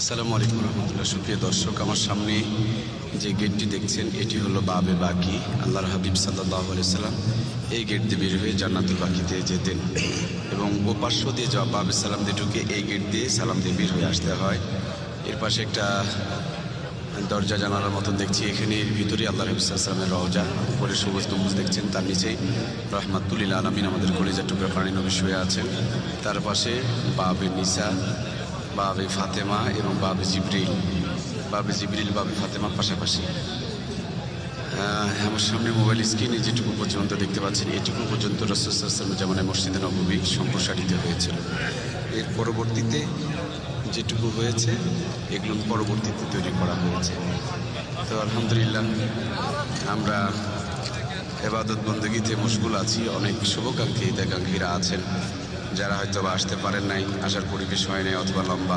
আসসালামু আলাইকুম রহমতুল্লাহ। সুপ্রিয় দর্শক, আমার সামনে যে গেটটি দেখছেন এটি হলো বাবে বাকি। আল্লাহর হাবিব সাল্লাল্লাহু আলাইহি সাল্লাম এই গেট দিয়ে বের হয়ে জান্নাতুল বাকিতে যেতেন এবং ও পার্শ্ব দিয়ে যাওয়া বাবে সালাম দিয়ে ঢুকে এই গেট দিয়ে সালাম দিয়ে বের হয়ে আসতে হয়। এর পাশে একটা দরজা জানালার মতন দেখছি, এখানে এর ভিতরে আল্লাহর হাবিব সাল্লাল্লাহু আলাইহি সাল্লামের রওজা। উপরে সবুজ গম্বুজ দেখছেন, তার নিচেই রাহমাতুল লিল আলামিন আমাদের কলিজার টুকরা প্রাণী নবী শুয়ে আছেন। তার পাশে বাবে নিসা, বাবে ফাতেমা এবং বাবে জিবরিল, বাবে ফাতেমা পাশাপাশি। আমার সামনে মোবাইল স্ক্রিনে যেটুকু পর্যন্ত দেখতে পাচ্ছেন এটুকু পর্যন্ত রাসূল সাল্লাল্লাহু আলাইহি ওয়াসাল্লামের জামানায় মসজিদে নববী সম্প্রসারিত হয়েছিল। এর পরবর্তীতে যেটুকু হয়েছে এগুলো পরবর্তীতে তৈরি করা হয়েছে। তো আলহামদুলিল্লাহ আমরা ইবাদত বন্দেগীতে মশগুল আছি। অনেক শুভাকাঙ্ক্ষী হিতাকাঙ্ক্ষীরা আছেন যারা হয়তো বা আসতে পারেন নাই, আসার পরিবেশ হয় নাই অথবা লম্বা